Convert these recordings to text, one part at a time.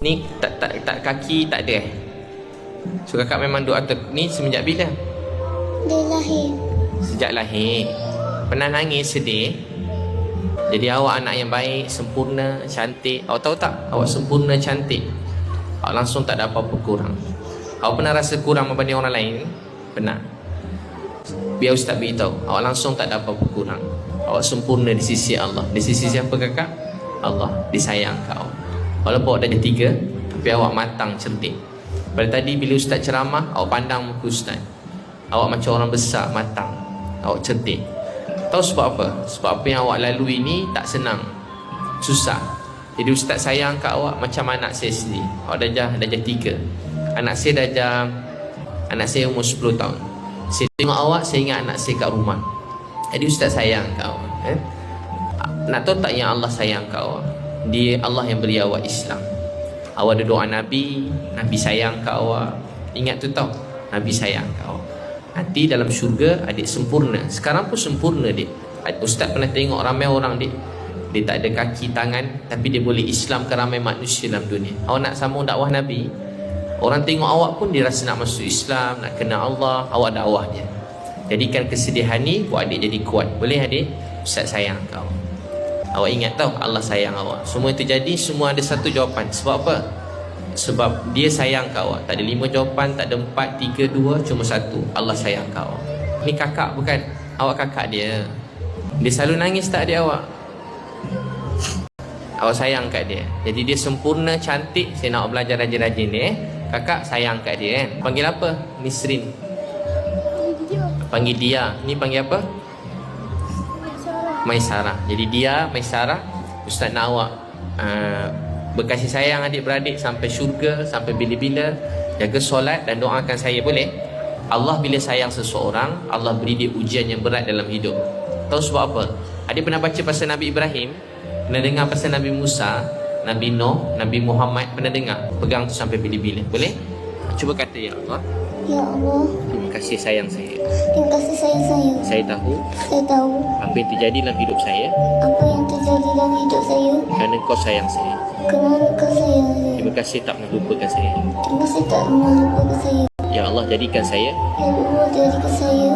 Ni tak kaki tak ada. So kakak memang duk atur ni semenjak bila? Dia lahir. Sejak lahir. Pernah nangis, sedih? Jadi awak anak yang baik, sempurna, cantik. Awak tahu tak? Awak sempurna, cantik. Awak langsung tak ada apa-apa kurang. Awak pernah rasa kurang berbanding orang lain? Pernah. Biar ustaz beritahu, awak langsung tak ada apa-apa kurang. Awak sempurna di sisi Allah. Di sisi siapa kakak? Allah. Disayang kau. Walaupun awak dah ada 3, tapi awak matang, cantik. Pada tadi bila ustaz ceramah, awak pandang muka ustaz. Awak macam orang besar, matang. Awak cantik. Tahu sebab apa? Sebab apa yang awak lalui ni tak senang, susah. Jadi ustaz sayang kat awak macam anak saya sendiri. Awak dah 3. Anak saya umur 10 tahun. Saya tengok awak, saya ingat anak saya kat rumah. Jadi ustaz sayang kat awak. Nak tahu tak yang Allah sayang kat awak? Dia Allah yang beri awak Islam. Awak ada doa Nabi, Nabi sayang kat awak. Ingat tu tau, Nabi sayang kat awak. Nanti dalam syurga adik sempurna. Sekarang pun sempurna dik. Ustaz pernah tengok ramai orang dik, dia tak ada kaki tangan, tapi dia boleh Islam ke ramai manusia dalam dunia. Awak nak sambung dakwah Nabi, orang tengok awak pun dia rasa nak masuk Islam, nak kenal Allah. Awak dakwah dia. Jadikan kesedihan ni buat adik jadi kuat. Boleh adik? Ustaz sayang kau. Awak ingat tau Allah sayang awak. Semua itu jadi, semua ada satu jawapan. Sebab apa? Sebab dia sayang kau awak. Tak ada 5 jawapan, tak ada 4, 3, 2, cuma 1. Allah sayang kau. Ni kakak bukan? Awak kakak dia. Dia selalu nangis tak adik awak? Awak sayang kat dia. Jadi dia sempurna, cantik. Saya nak belajar rajin-rajin dia. Kakak sayang kat dia Panggil apa? Nisrin. Panggil dia. Ni panggil apa? Maisarah. Jadi dia, Maisarah. Ustaz nak awak berkasih sayang adik-beradik sampai syurga, sampai bila-bila. Jaga solat dan doakan saya, boleh? Allah bila sayang seseorang, Allah beri dia ujian yang berat dalam hidup. Tahu sebab apa? Adik pernah baca pasal Nabi Ibrahim? Pernah dengar pasal Nabi Musa, Nabi Nuh, Nabi Muhammad? Pernah dengar? Pegang tu sampai bila-bila, boleh? Cuba kata, ya Allah, Ya Allah, terima kasih sayang saya. terima kasih sayang saya. Saya tahu apa yang terjadi dalam hidup saya apa yang terjadi dalam hidup saya kerana kau sayang saya. kerana kau sayang saya. Terima kasih tak pernah lupakan saya. Terima kasih tak pernah lupakan saya. Ya Allah, jadikan saya Ya Allah, jadikan saya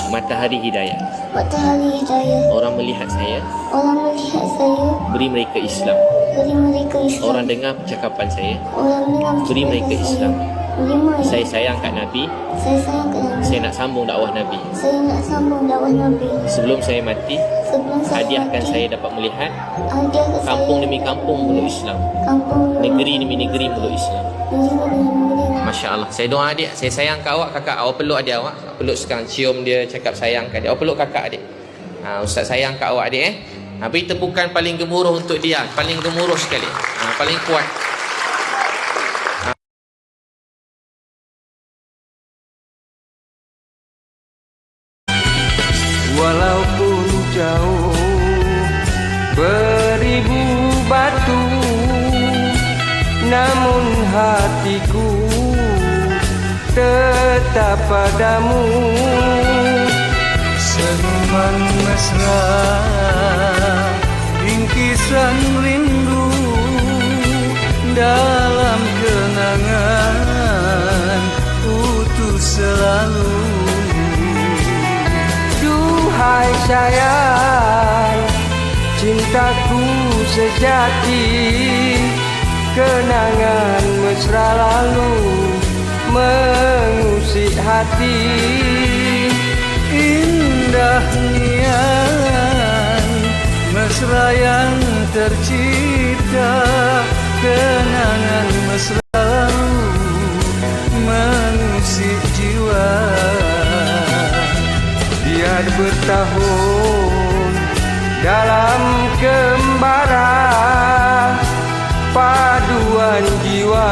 matahari hidayah. matahari hidayah. Orang melihat saya, Orang melihat saya, beri mereka Islam. beri mereka Islam. Orang dengar percakapan saya, Orang dengar beri mereka saya, Islam. beri mereka. Saya sayang kat Nabi. Saya sayang ke Nabi. Saya nak sambung dakwah Nabi. Saya nak sambung dakwah Nabi. Sebelum saya mati, Sebelum saya hadiahkan mati, saya dapat melihat hadiahkan kampung saya demi kampung meluk Islam, kampung negeri demi negeri meluk Islam. negeri. Masya Allah. Saya doa adik, saya sayang kat awak kakak. Awak peluk adik awak. Peluk sekarang, cium dia, cakap sayang kat dia. Awak peluk kakak adik. Ustaz sayang kat awak adik beri tepukan paling gemuruh untuk dia. Paling gemuruh sekali. Paling kuat. Walaupun jauh beribu batu, namun hatiku tetap padamu. Senyuman mesra, bingkisan rindu dalam kenangan utuh selalu. Duhai sayang, cintaku sejati, kenangan mesra lalu mengusik hati. Indah nian mesra yang tercipta, kenangan mesra lalu mengusik jiwa. Biar bertahun dalam kembara, paduan jiwa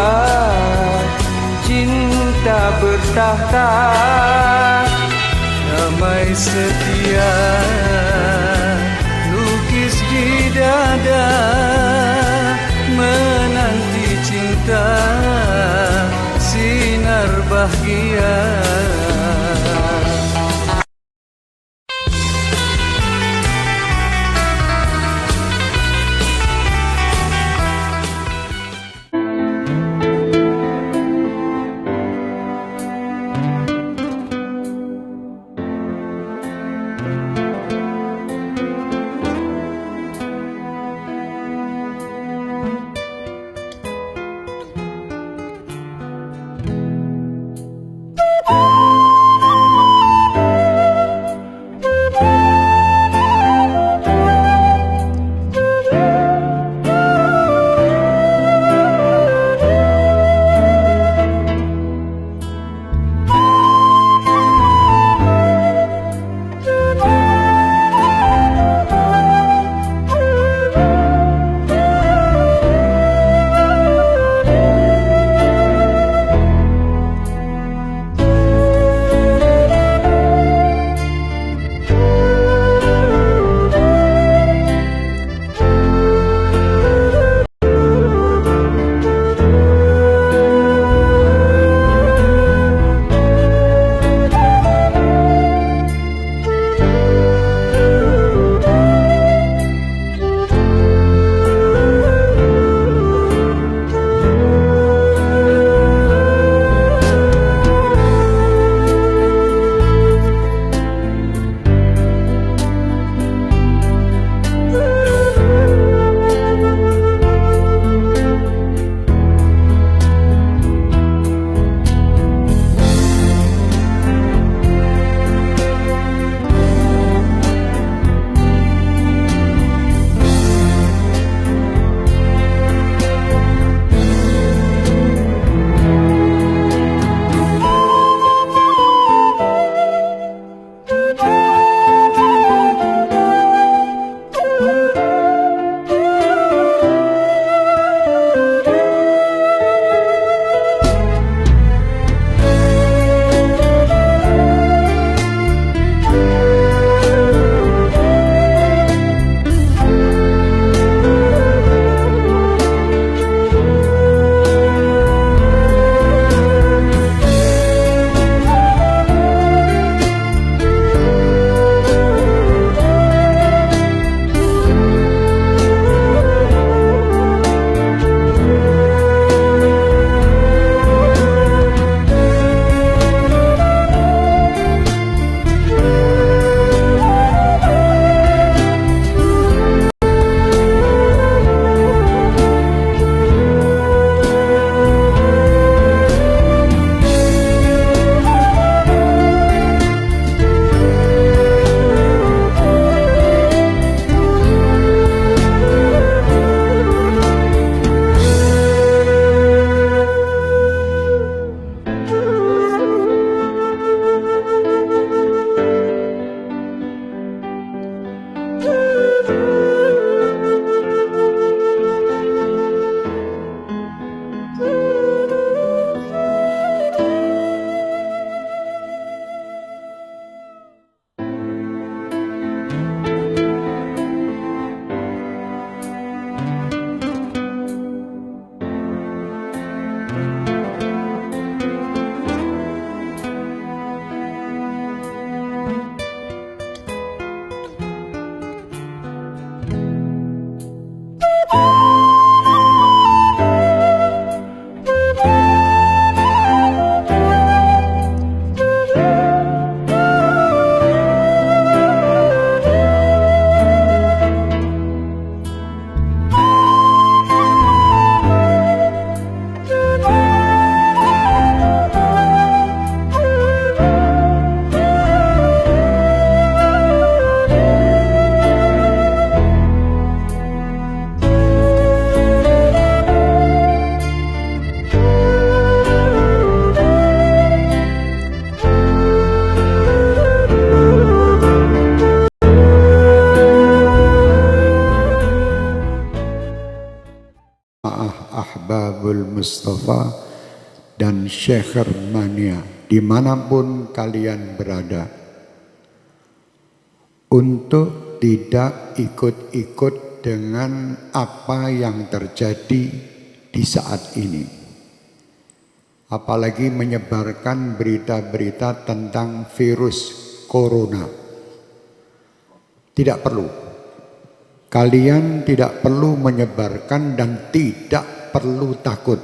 cinta bertahta. Damai setia lukis di dada, menanti cinta sinar bahagia. Ahbabul Mustafa dan Syekh Hermania dimanapun kalian berada, untuk tidak ikut-ikut dengan apa yang terjadi di saat ini, apalagi menyebarkan berita-berita tentang virus corona. Tidak perlu. Kalian tidak perlu menyebarkan dan tidak perlu takut.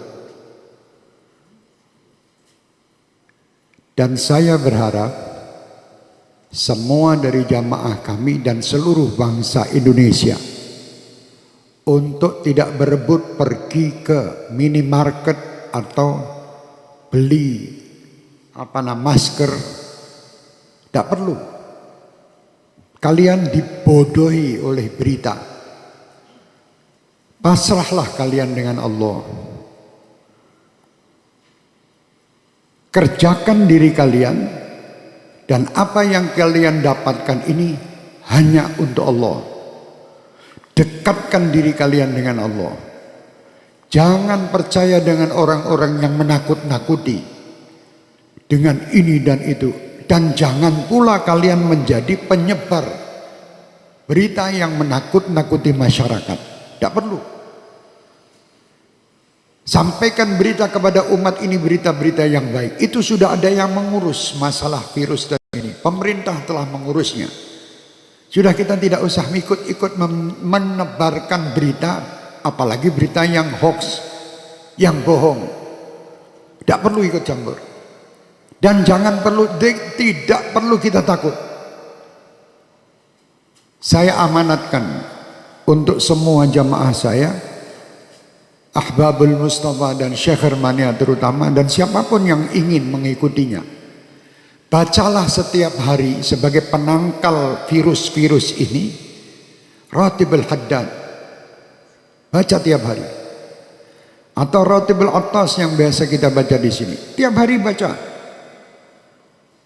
Dan saya berharap semua dari jamaah kami dan seluruh bangsa Indonesia untuk tidak berebut pergi ke minimarket atau beli masker. Tidak perlu. Kalian dibodohi oleh berita. Pasrahlah kalian dengan Allah. Kerjakan diri kalian, dan apa yang kalian dapatkan ini hanya untuk Allah. Dekatkan diri kalian dengan Allah. Jangan percaya dengan orang-orang yang menakut-nakuti dengan ini dan itu. Dan jangan pula kalian menjadi penyebar berita yang menakut-nakuti masyarakat. Tidak perlu. Sampaikan berita kepada umat ini, berita-berita yang baik. Itu sudah ada yang mengurus masalah virus dan ini. Pemerintah telah mengurusnya. Sudah, kita tidak usah ikut-ikut menebarkan berita, apalagi berita yang hoax, yang bohong. Tidak perlu ikut campur. Dan tidak perlu kita takut. Saya amanatkan untuk semua jamaah saya, Ahbabul Mustafa dan Syekh Hermania terutama, dan siapapun yang ingin mengikutinya, bacalah setiap hari sebagai penangkal virus-virus ini Ratibul Haddad. Baca tiap hari. Atau Ratibul Attas yang biasa kita baca di sini. Tiap hari baca.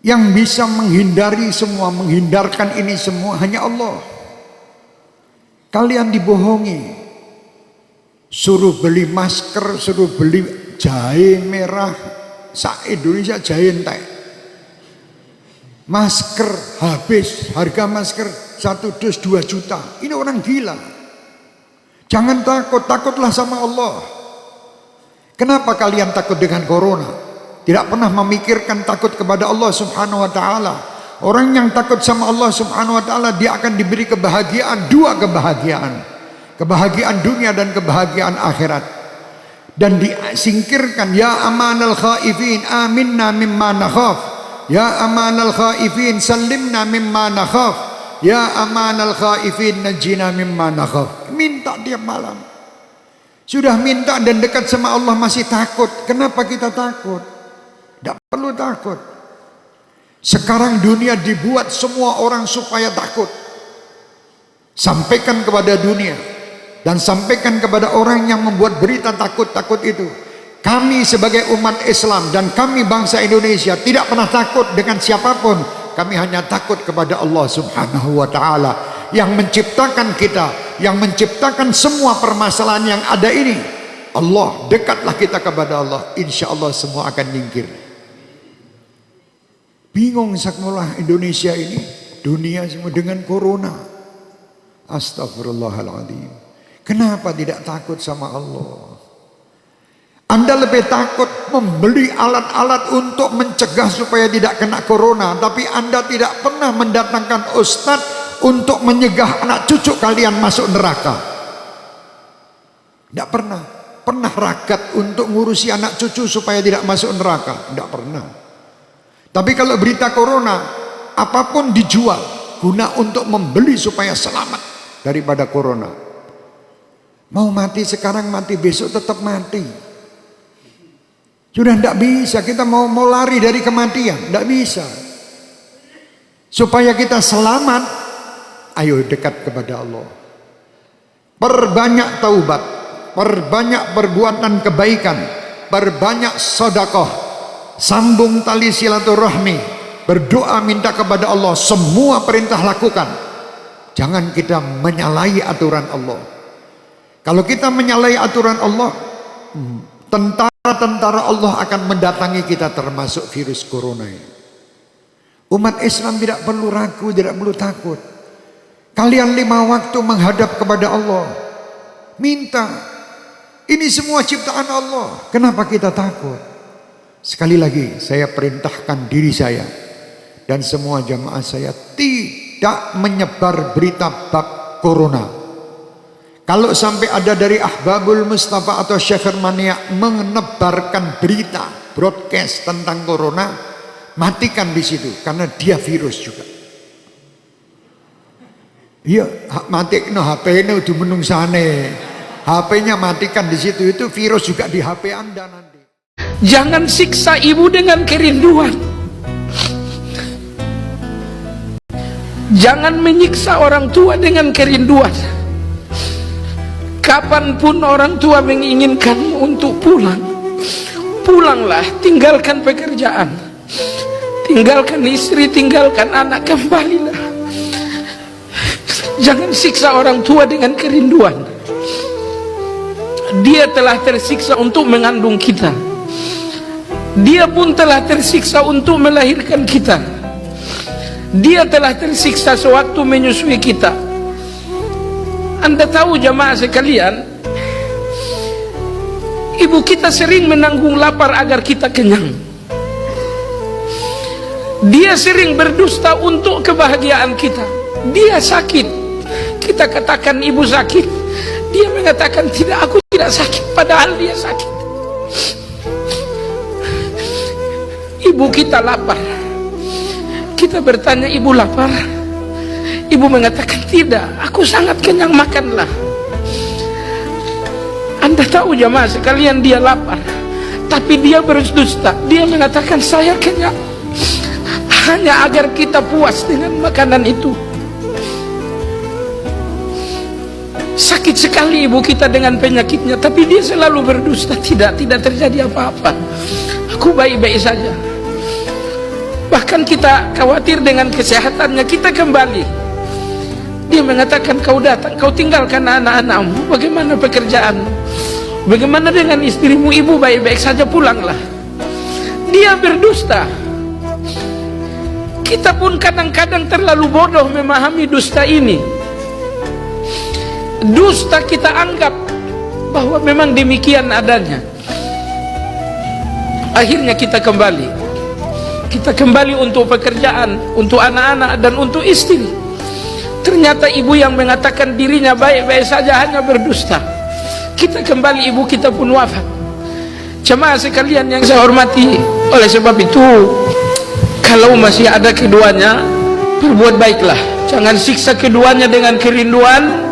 Yang bisa menghindari semua, menghindarkan ini semua hanya Allah. Kalian dibohongi. Suruh beli masker, suruh beli jahe merah. Indonesia jahe entek. Masker habis, harga masker 1 dus 2 juta. Ini orang gila. Jangan takut, takutlah sama Allah. Kenapa kalian takut dengan corona? Tidak pernah memikirkan takut kepada Allah Subhanahu wa ta'ala. Orang yang takut sama Allah Subhanahu wa ta'ala, dia akan diberi kebahagiaan, 2 kebahagiaan. Kebahagiaan dunia dan kebahagiaan akhirat. Dan disingkirkan, ya amanal khaifin aminna mimma nakhaf. Ya amanal khaifin sallimna mimma nakhaf. Ya amanal khaifin najina mimma nakhaf. Minta tiap malam. Sudah minta dan dekat sama Allah masih takut. Kenapa kita takut? Tidak perlu takut. Sekarang dunia dibuat semua orang supaya takut. Sampaikan kepada dunia. Dan sampaikan kepada orang yang membuat berita takut-takut itu. Kami sebagai umat Islam dan kami bangsa Indonesia tidak pernah takut dengan siapapun. Kami hanya takut kepada Allah Subhanahu wa ta'ala. Yang menciptakan kita. Yang menciptakan semua permasalahan yang ada ini. Allah, dekatlah kita kepada Allah. Insya Allah semua akan nyingkir. Bingung sekolah Indonesia ini, dunia semua dengan corona. Astagfirullahaladzim. Kenapa tidak takut sama Allah? Anda lebih takut membeli alat-alat untuk mencegah supaya tidak kena corona, tapi Anda tidak pernah mendatangkan ustadz untuk menyegah anak cucu kalian masuk neraka. Tidak pernah. Pernah ragat untuk ngurusi anak cucu supaya tidak masuk neraka? Tidak pernah. Tapi kalau berita corona, apapun dijual guna untuk membeli supaya selamat daripada corona. Mau mati sekarang, mati besok tetap mati. Sudah tidak bisa, kita mau lari dari kematian, tidak bisa. Supaya kita selamat, ayo dekat kepada Allah. Perbanyak taubat, perbanyak perbuatan kebaikan, perbanyak sedekah. Sambung tali silaturahmi, berdoa minta kepada Allah, semua perintah lakukan. Jangan kita menyalahi aturan Allah. Kalau kita menyalahi aturan Allah, Tentara-tentara Allah akan mendatangi kita, termasuk virus corona ini. Umat Islam tidak perlu ragu, tidak perlu takut. Kalian 5 waktu menghadap kepada Allah, minta. Ini semua ciptaan Allah. Kenapa kita takut? Sekali lagi saya perintahkan diri saya dan semua jamaah saya tidak menyebar berita bab corona. Kalau sampai ada dari Ahbabul Mustafa atau Syekh Mania menebarkan berita broadcast tentang corona, matikan di situ, karena dia virus juga. Iya, matikno HP-nya udah menung sana. HP-nya matikan di situ, itu virus juga di HP Anda nanti. Jangan siksa ibu dengan kerinduan. Jangan menyiksa orang tua dengan kerinduan. Kapanpun orang tua menginginkanmu untuk pulang, pulanglah, tinggalkan pekerjaan, tinggalkan istri, tinggalkan anak, kembalilah. Jangan siksa orang tua dengan kerinduan. Dia telah tersiksa untuk mengandung kita. Dia pun telah tersiksa untuk melahirkan kita. Dia telah tersiksa sewaktu menyusui kita. Anda tahu jamaah sekalian, ibu kita sering menanggung lapar agar kita kenyang. Dia sering berdusta untuk kebahagiaan kita. Dia sakit, kita katakan ibu sakit. Dia mengatakan tidak, aku tidak sakit, padahal dia sakit. Ibu kita lapar, kita bertanya, ibu lapar? Ibu mengatakan tidak, aku sangat kenyang, makanlah. Anda tahu jamaah sekalian, dia lapar, tapi dia berdusta. Dia mengatakan saya kenyang, hanya agar kita puas dengan makanan itu. Sakit sekali ibu kita dengan penyakitnya, tapi dia selalu berdusta. Tidak terjadi apa-apa, aku baik-baik saja. Bahkan kita khawatir dengan kesehatannya, kita kembali. Dia mengatakan, kau datang, kau tinggalkan anak-anakmu, bagaimana pekerjaanmu, bagaimana dengan istrimu? Ibu baik-baik saja, pulanglah. Dia berdusta. Kita pun kadang-kadang terlalu bodoh memahami dusta ini. Dusta kita anggap bahwa memang demikian adanya. Akhirnya kita kembali. Kita kembali untuk pekerjaan, untuk anak-anak, dan untuk istri. Ternyata ibu yang mengatakan dirinya baik-baik saja hanya berdusta. Kita kembali, ibu kita pun wafat. Jemaah sekalian yang saya hormati, oleh sebab itu, kalau masih ada keduanya, berbuat baiklah. Jangan siksa keduanya dengan kerinduan.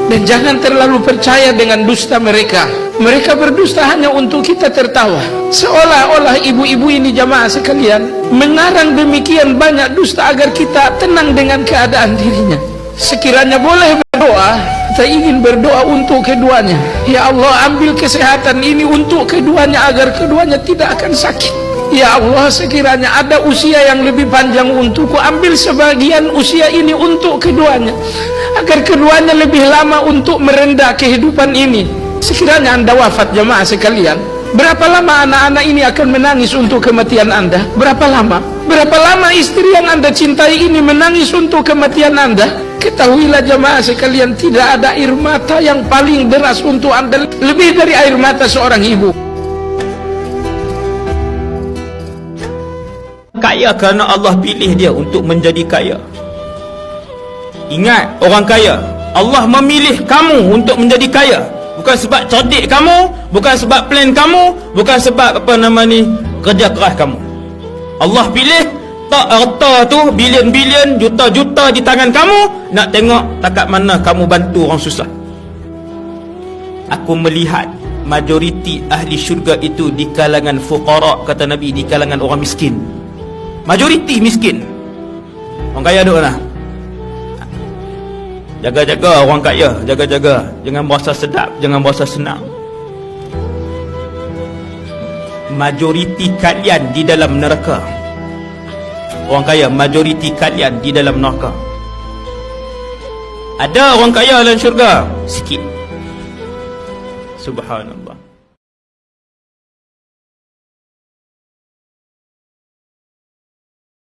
Dan jangan terlalu percaya dengan dusta mereka. Mereka berdusta hanya untuk kita tertawa. Seolah-olah ibu-ibu ini jamaah sekalian mengarang demikian banyak dusta agar kita tenang dengan keadaan dirinya. Sekiranya boleh berdoa, kita ingin berdoa untuk keduanya. Ya Allah, ambil kesehatan ini untuk keduanya agar keduanya tidak akan sakit. Ya Allah, sekiranya ada usia yang lebih panjang untukku, ambil sebagian usia ini untuk keduanya agar keduanya lebih lama untuk merendah kehidupan ini. Sekiranya Anda wafat jamaah sekalian, berapa lama anak-anak ini akan menangis untuk kematian Anda? Berapa lama? Berapa lama istri yang Anda cintai ini menangis untuk kematian Anda? Ketahuilah jamaah sekalian, tidak ada air mata yang paling deras untuk Anda lebih dari air mata seorang ibu. Kaya kerana Allah pilih dia untuk menjadi kaya. Ingat, orang kaya, Allah memilih kamu untuk menjadi kaya. Bukan sebab cerdik kamu, bukan sebab plan kamu, bukan sebab kerja keras kamu. Allah pilih, tak harta tu bilion-bilion, juta-juta di tangan kamu, nak tengok takat mana kamu bantu orang susah. Aku melihat majoriti ahli syurga itu di kalangan fuqara, kata Nabi, di kalangan orang miskin. Majoriti miskin. Orang kaya duk lah. Jaga-jaga orang kaya, jaga-jaga. Jangan berasa sedap, jangan berasa senang. Majoriti kalian di dalam neraka. Orang kaya, majoriti kalian di dalam neraka. Ada orang kaya dalam syurga? Sikit. Subhanallah.